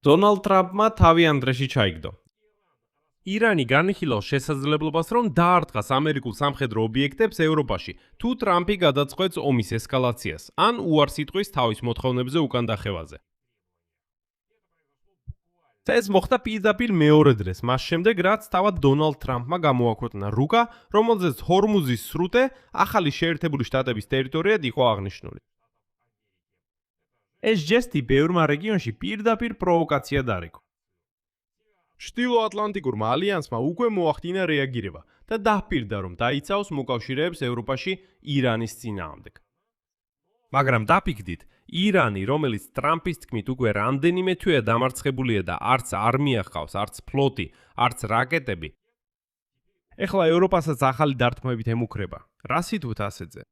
დონალდ ტრამპმა თავი ამ დღეში ჩაიგდო. ირანი განიხილავს შესაძლებლობას, რომ დაარტყას ამერიკულ სამხედრო ობიექტებს ევროპაში, თუ ტრამპი გადაწყვეტს ომის ესკალაციას, ან უარს იტყვის თავის მოთხოვნებზე უკან დახევაზე. ეს მოხდა პირდაპირ მეორე დღეს, მას შემდეგ, რაც თავად დონალდ ტრამპმა გამოაქვეყნა რუკა, რომელზეც ჰორმუზის სრუტე ახალი შეერთებული შტატების ტერიტორიად იყო აღნიშნული. ეს ჯესტი ბევრმა რეგიონში პირდაპირ პროვოკაცია დაარეკო. ჩრდილოატლანტიკურმა ალიანსმა უკვე მოახდინა რეაგირება და დაჰპირდა, რომ დაიცავს მოკავშირეებს ევროპაში ირანის წინააღმდეგ. მაგრამ დაფიქრდით, ირანი, რომელიც ტრამპის თქმით უკვე რამდენიმე თვეა დამარცხებულია და არც არმია ჰყავს, არც ფლოტი, არც რაკეტები, ეხლა ევროპასაც ახალი დარტყმებით ემუქრება. რა სიტყვით ასეთზე?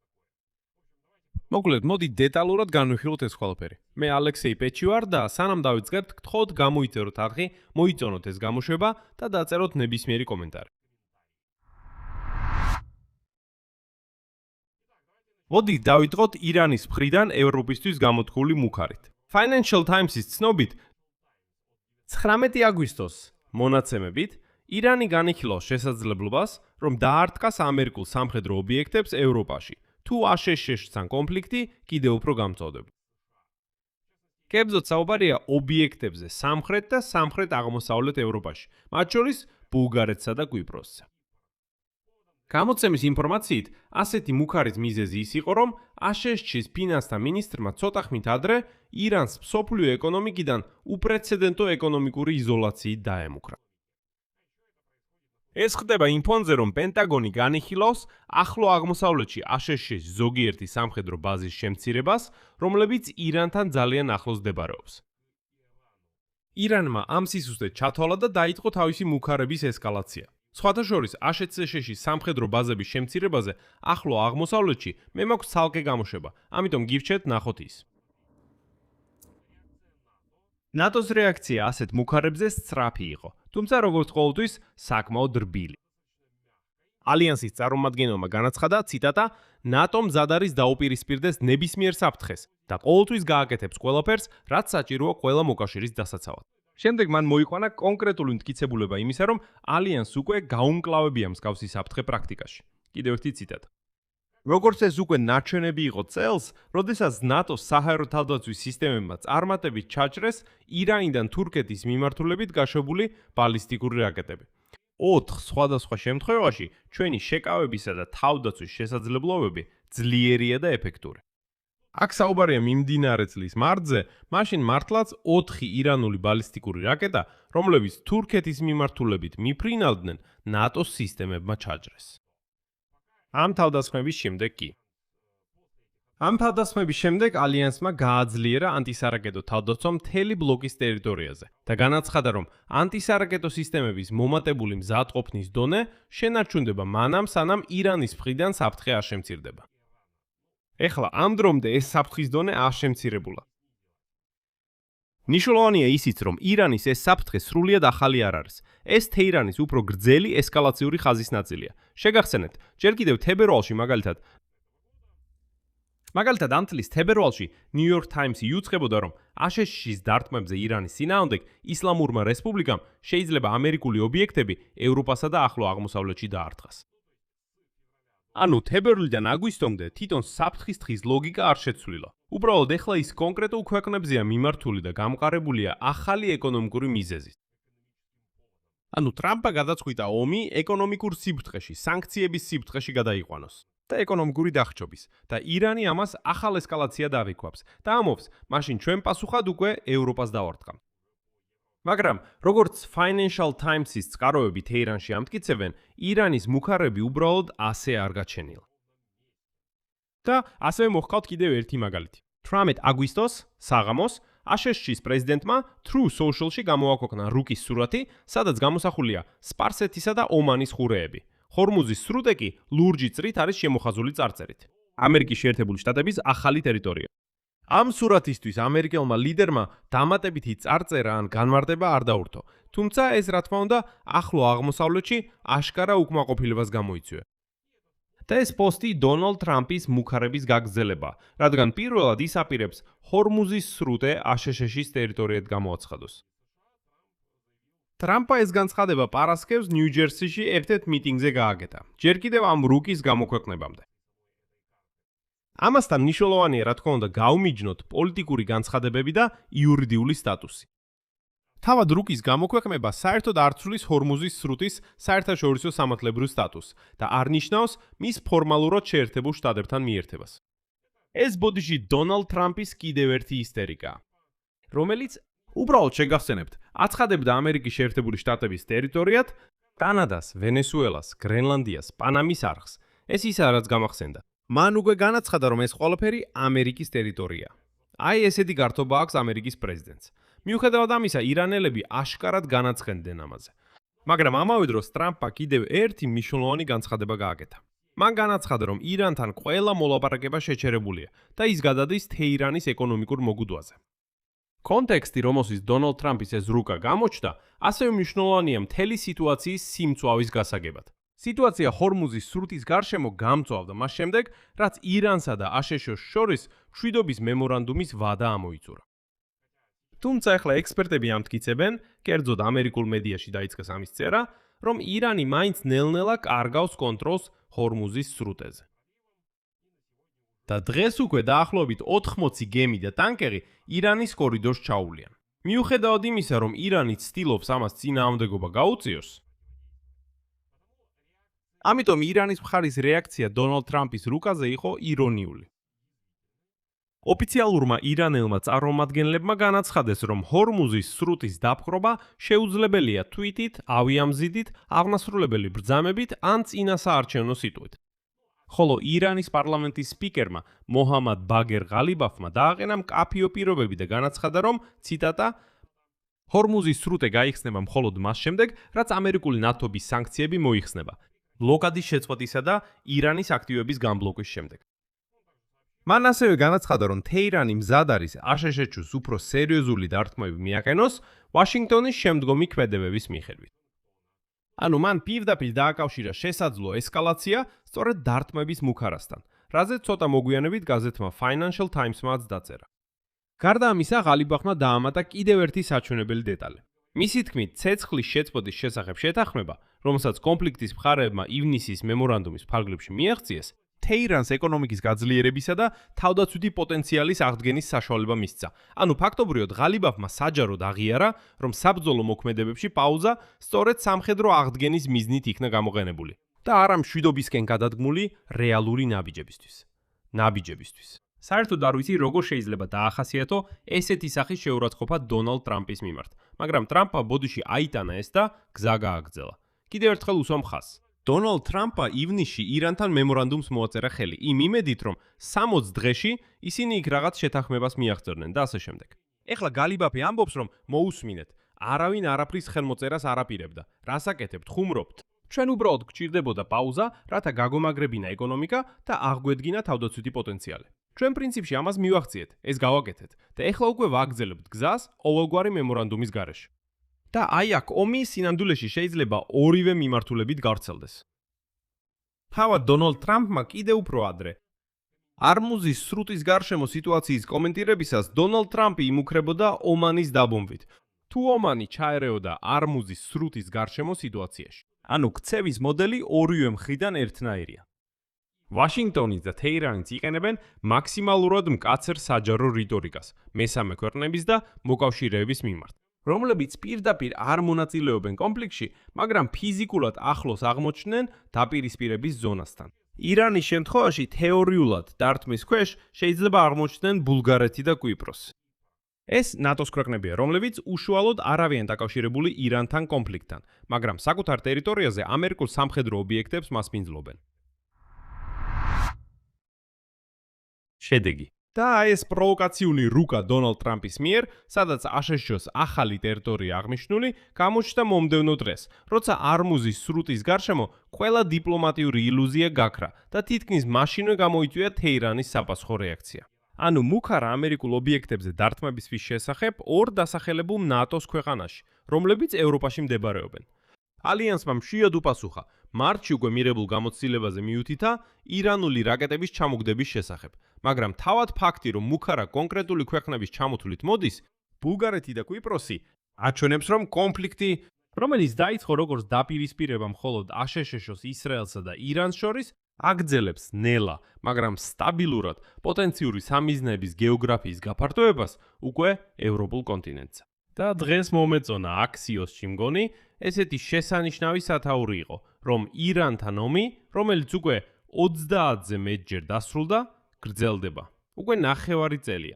მოკლედ, მოდი დეტალურად განვიხილოთ ეს ყველაფერი. მე ალექსეი პეჩი ვარ და სანამ დავიწყებთ, გთხოვთ გამოიწეროთ არხი, მოიწონოთ ეს გამოშვება და დაწეროთ ნებისმიერი კომენტარი. მოდი დავიწყოთ ირანის მხრიდან ევროპისთვის გამოთქმული მუქარით. Financial Times-ის ცნობით 19 აგვისტოს მონაცემებით ირანი განიხილავს შესაძლებლობას, რომ დაარტყას ამერიკულ სამხედრო ობიექტებს ევროპაში, თუ აშშ-თან კონფლიქტი კიდევ უფრო გამწვავდება. კერძოდ საუბარია ობიექტებზე სამხრეთ და სამხრეთ-აღმოსავლეთ ევროპაში, მათ შორის ბულგარეთსა და კვიპროსზე. გამოცემის ინფორმაციით, ასეთი მუქარის მიზეზი ის იყო, რომ აშშ-ის ფინანსთა მინისტრმა ცოტა ხნით ადრე ირანს მსოფლიო ეკონომიკიდან უპრეცედენტო ეკონომიკური იზოლაციით დაემუქრა. ეს ხდება იმ ფონზე, რომ პენტაგონი განიხილავს ახლო აღმოსავლეთში აშშ-ის ზოგიერთი სამხედრო ბაზის შემცირებას, რომლებიც ირანთან ძალიან ახლოს მდებარეობს. ირანმა ამ სისუსტედ ჩათვალა და დაიწყო თავისი მუქარების ესკალაცია. სხვათა შორის აშშ-ის სამხედრო ბაზების შემცირებაზე ახლო აღმოსავლეთში მე მაქვს ცალკე გამოშვება, ამიტომ გივრჩეთ ნახოთ ის. ნატოს რეაქცია ასეთ მუქარებზე სწრაფი იყო, თუმცა როგორც ყოველთვის საკმაოდ რბილი. ალიანსის წარმომადგენელმა განაცხადა, ციტატა, ნატომ მზად არის დაუპირისპირდეს ნებისმიერ საფრთხეს და ყოველთვის გააკეთებს ყველაფერს, რაც საჭიროა ყველა მოკავშირის დასაცავად. შემდეგ მან მოიყვანა კონკრეტული მტკიცებულება იმისა, რომ ალიანსს უკვე გაუმკლავებია მსგავსი საფრთხე პრაქტიკაში. კიდევ ერთი ციტატა. როგორც ეს უკვე ნაჩვენები იყო წელს, როდესაც ნატოს საჰაერო თავდაცვის სისტემებმა წარმატებით ჩაჭრეს ირანიდან თურქეთის მიმართულებით გაშვებული ბალისტიკური რაკეტები. 4 სხვადასხვა შემთხვევაში ჩვენი შეკავებისა და თავდაცვის შესაძლებლობები ძლიერია და ეფექტური. აქ საუბარია მიმდინარე წლის მარტზე, მაშინ მართლაც 4 ირანული ბალისტიკური რაკეტა, რომლებიც თურქეთის მიმართულებით მიფრინავდნენ, ნატოს სისტემებმა ჩაჭრეს. ამ თავდასხმების შემდეგ კი. ამ თავდასხმების შემდეგ ალიანსმა გააძლიერა ანტისარაკეტო თავდაცვა მთელი ბლოკის ტერიტორიაზე და განაცხადა, რომ ანტისარაკეტო სისტემების მომატებული მზადყოფნის დონე შენარჩუნდება მანამ, სანამ ირანის მხრიდან საფრთხე არ შემცირდება. ეხლა ამ დრომდე ეს საფრთხის დონე არ შემცირებულა. ნიშნულოვანია ისიც, რომ ირანის ეს საფრთხე სრულიად ახალი არ არის. ეს თეირანის უფრო გრძელი ესკალაციური ხაზის ნაწილია. შეგახსენეთ, ჯერ კიდევ თებერვალში მაგალითად ამ წლის თებერვალში New York Times-ი იუწყებოდა, რომ აშშ-ის დარტყმებზე ირანის წინააღმდეგ ისლამურმა რესპუბლიკამ შეიძლება ამერიკული ობიექტები ევროპასა და ახლო აღმოსავლეთში დაარტყას. ანუ თებერვლიდან აგვისტომდე თვითონ საფრთხის თხის ლოგიკა არ შეცვლილა. უბრალოდ ეხლა ის კონკრეტულ ქვეყნებზეა მიმართული და გამყარებულია ახალი ეკონომიკური მიზეზით. ანუ ტრამპმა გადაწყვიტა ომი ეკონომიკურ სიფრთხეში, სანქციების სიფრთხეში გადაიყვანოს და ეკონომიკური დახრჩობის და ირანი ამას ახალ ესკალაციად ავიქვამს და ამობს, მაშინ ჩვენ პასუხად უკვე ევროპას დავარტყამ. მაგრამ, როგორც Financial Times-ის წყაროები თეირანში ამტკიცებენ, ირანის მუქარები უბრალოდ ასე არ გაჩენილა. და ასევე მოჰყავთ კიდევ ერთი მაგალითი. 18 აგვისტოს, საღამოს, აშშ-ის პრეზიდენტმა True Social-ში გამოაქვეყნა რუკის სურათი, სადაც გამოსახულია სპარსეთისა და ომანის ყურეები. ჰორმუზის სრუტე კი ლურჯი წრით არის შემოხაზული წარწერით. ამერიკის შეერთებული შტატების ახალი ტერიტორია. ამ სურათისთვის ამერიკელმა ლიდერმა დამატებითი წარწერა ან განმარტება არ დაურთო, თუმცა ეს რა თქმა უნდა ახლო აღმოსავლეთში აშკარა უკმაყოფილებას გამოიწვია. და ეს პოსტი დონალდ ტრამპის მუქარების გაგრძელება, რადგან პირველად ის აპირებს ჰორმუზის სრუტე აშშ-ის ტერიტორიად გამოაცხადოს. ტრამპმა ეს განცხადება პარასკევს ნიუ-ჯერსიში ერთ-ერთ მიტინგზე გააკეთა, ჯერ კიდევ ამ რუკის გამოქვეყნებამდე. ამასთან მნიშვნელოვანია, რა თქმა უნდა, გაუმიჯნოთ პოლიტიკური განცხადებები და იურიდიული სტატუსი. თავად რუკის გამოქვეყნება საერთოდ არ ცვლის ჰორმუზის სრუტის საერთაშორისო სამართლებრივ სტატუსს და არ ნიშნავს მის ფორმალურად შეერთებულ შტატებთან მიერთებას. ეს ბოდიში დონალდ ტრამპის კიდევ ერთი ისტერიკაა, რომელიც უბრალოდ შეგახსენებთ, აცხადებდა ამერიკის შეერთებული შტატების ტერიტორიად კანადას, ვენესუელას, გრენლანდიას, პანამის არხს. ეს ისაა, რაც გამახსენდა. მან უკვე განაცხადა, რომ ეს ყველაფერი ამერიკის ტერიტორია. აი ესეთი გართობა აქვს ამერიკის პრეზიდენტს. მიუხედავად ამისა, ირანელები აშკარად განაცხენდნენ ამაზე. მაგრამ ამავე დროს ტრამპმა კიდევ ერთი მნიშვნელოვანი განცხადება გააკეთა. მან განაცხადა, რომ ირანთან ყველა მოლაპარაკება შეჩერებულია და ის გადადის თეირანის ეკონომიკურ მოგუდვაზე. კონტექსტი, რომელშიც დონალდ ტრამპის ეს რუკა გამოჩნდა, ასევე მნიშვნელოვანია მთელი სიტუაციის სიმწვავის გასაგებად. სიტუაცია ჰორმუზის სრუტის გარშემო გამწვავდა მას შემდეგ, რაც ირანსა და აშშ-ს შორის მშვიდობის მემორანდუმის ვადა ამოიწურა. თუმცა ახლა ექსპერტები ამტკიცებენ, კერძოდ ამერიკულ მედიაში დაიწყეს ამის წერა, რომ ირანი მაინც ნელ-ნელა კარგავს კონტროლს ჰორმუზის სრუტეზე. და დღეს უკვე დაახლოებით 80 გემი და ტანკერი ირანის კორიდორს ჩაუვლიან. მიუხედავად იმისა, რომ ირანი ცდილობს ამას წინააღმდეგობა გაუწიოს, ამიტომ ირანის მხარის რეაქცია დონალდ ტრამპის რუკაზე იყო ირონიული. ოფიციალურმა ირანელმა წარმომადგენლებმა განაცხადეს, რომ ჰორმუზის სრუტის დაპყრობა შეუძლებელია თვითით, ავიამზიდით, აღნასრულებელი ბრძამებით ან წინასაარჩევნო სიტყვით. ხოლო ირანის პარლამენტის სპიკერმა მოჰამად ბაგერ ღალიბაფმა დააყენა მკაფიო პირობები და განაცხადა, რომ ციტატა ჰორმუზის სრუტე გაიხსნება მხოლოდ მას შემდეგ, რაც ამერიკული ნათობის სანქციები მოიხსნება, ბლოკადის შეწყვეტისა და ირანის აქტივების გამბლოკვის შემდეგ. მან ასევე განაცხადა, რომ თეირანი მზად არის აშშ-ს უფრო სერიოზული დარტყმები მიაყენოს ვაშინგტონის შემდგომი ქმედებების მიხედვით. ანუ მან პირდაპირ დააკავშირა შესაძლო ესკალაცია სწორედ დარტყმების მუქარასთან, რაზეც ცოტა მოგვიანებით გაზეთმა Financial Times-მაც დაწერა. გარდა ამისა, ღალიბახმა დაამატა კიდევ ერთი საჩვენებელი დეტალი. მისი თქმით, ცეცხლის შეწყვეტის შესახებ შეთანხმება, რომელსაც კონფლიქტის მხარეებმა ივნისის მემორანდუმის ფარგლებში მიაღწიეს, თეირანს ეკონომიკის გაძლიერებისა და თავდაცვითი პოტენციალის აღდგენის საშუალება მისცა. ანუ ფაქტობრივად ღალიბაფმა საჯაროდ აღიარა, რომ საბრძოლო მოქმედებებში პაუზა სწორედ სამხედრო აღდგენის მიზნით იქნა გამოყენებული და არა მშვიდობისკენ გადადგმული რეალური ნაბიჯებისთვის. საერთოდ არ ვიცი, როგორ შეიძლება დაახასიათო ესეთი სახის შეურაცხყოფა დონალდ ტრამპის მიმართ, მაგრამ ტრამპმა ბოდიში აიტანა ეს და გზა გააგრძელა. კიდევ ერთხელ უსვამ ხაზს. დონალდ ტრამპმა ივნისში ირანთან მემორანდუმს მოაწერა ხელი, იმ იმედით, რომ 60 დღეში ისინი იქ რაღაც შეთანხმებას მიაღწევდნენ და ასე შემდეგ. ეხლა გალიბაფი ამბობს, რომ მოусმინეთ, არავინ არაფრის ხელმოწერას არ აპირებდა. რას აკეთებთ, ხუმრობთ? ჩვენ უბრალოდ გჭირდებოდა პაუზა, რათა გაგომაგრებინა ეკონომიკა და აღგვედგინა თავდაცვითი პოტენციალი. ჩვენ პრინციპში ამას მივახციეთ, ეს გავაკეთეთ და ეხლა უკვე ვაგრძელებთ გზას ყოველგვარი მემორანდუმის გარეშე. და აი აქ ომი სინამდვილეში შეიძლება ორივე მიმართულებით გავრცელდეს. თავად დონალდ ტრამპმა კიდევ უფრო ადრე ჰორმუზის სრუტის გარშემო სიტუაციის კომენტირებისას დონალდ ტრამპი იმუქრებოდა ომანის დაბომბვით, თუ ომანი ჩაერეოდა ჰორმუზის სრუტის გარშემო სიტუაციაში. ანუ ქცევის მოდელი ორივე მხრიდან ერთნაირია. ვაშინგტონიც და თეირანიც იყენებენ მაქსიმალურად მკაცრ საჯარო რიტორიკას მესამე ქვეყნების და მოკავშირეების მიმართ, რომლებიც პირდაპირ არ მონაწილეობენ კონფლიქტში, მაგრამ ფიზიკურად ახლოს აღმოჩნდნენ დაპირისპირების ზონასთან. ირანის შემთხვევაში თეორიულად დარტყმის ქვეშ შეიძლება აღმოჩნდნენ ბულგარეთი და კვიპროსი. ეს ნატოს ქვეყნებია, რომლებიც უშუალოდ არ არიან დაკავშირებული ირანთან კონფლიქტთან, მაგრამ საკუთარ ტერიტორიაზე ამერიკულ სამხედრო ობიექტებს მასპინძლობენ. შედეგი. და ეს პროვოკაციული რუკა დონალდ ტრამპის მიერ, სადაც აშშ-ს ახალი ტერიტორია აღნიშნული, გამოჩნდა მომდევნო დღეს, როცა ჰორმუზის სრუტის გარშემო ყველა დიპლომატიური ილუზია გაქრა და თითქმის მაშინვე გამოიწვია თეირანის საპასუხო რეაქცია. ანუ მუქარა ამერიკულ ობიექტებზე დარტყმებისთვის შესახებ ორ დასახელებულ ნატოს ქვეყანაში, რომლებიც ევროპაში მდებარეობენ. ალიანსმა მშვიდად უპასუხა მარტში უკვე მიღებულ გამოცდილებაზე მიუთითა ირანული რაკეტების ჩამოგდების შესახებ, მაგრამ თავად ფაქტი, რომ მუქარა კონკრეტული ქვეყნების ჩამოთვლით მოდის, ბულგარეთი და კვიპროსი აჩვენებს, რომ კონფლიქტი რომელიც დაიწყო როგორც დაპირისპირება მხოლოდ აშშ-ს ისრაელსა და ირანს შორის, აგრძელებს ნელა, მაგრამ სტაბილურად პოტენციური სამიზნეების გეოგრაფიის გაფართოებას უკვე ევროპულ კონტინენტზე. და დღეს მომეწონა აქსიოსში მგონი, ესეთი შესანიშნავი სათაური იყო, რომ ირანთან ომი, რომელიც უკვე 30-ზე მეტჯერ დასრულდა, გრძელდება. უკვე 9 წელია.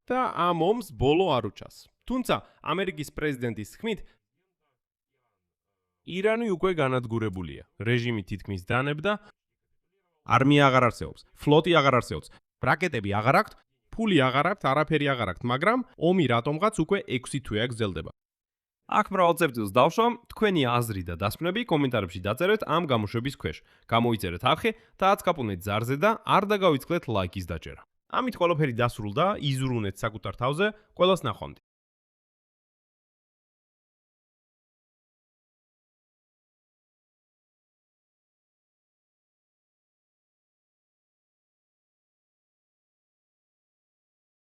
და ამ ომს ბოლო არ უჩას. თუმცა ამერიკის პრეზიდენტის თქმით, ირანი უკვე განადგურებულია. რეჟიმი თითქმის დანებდა, არმია აღარ არსებობს, ფლოტი აღარ არსებობს, რაკეტები აღარ აქვთ, ფული აღარ აქვთ, არაფერი აღარ აქვთ, მაგრამ ომი რატომღაც უკვე 6 თვეა გრძელდება. აქ მრავალ წერტილს დავშვამ, თქვენი აზრი და დასკვნები კომენტარებში დაწერეთ ამ გამოშვების ქვეშ. გამოიწერეთ არხი და აცკაპუნეთ ზარზე და არ დაგავიწყდეთ ლაიქის დაჭერა. ამით ყველაფერი დასრულდა, იზრუნეთ საკუთარ თავზე, ყველას ნახვამდის.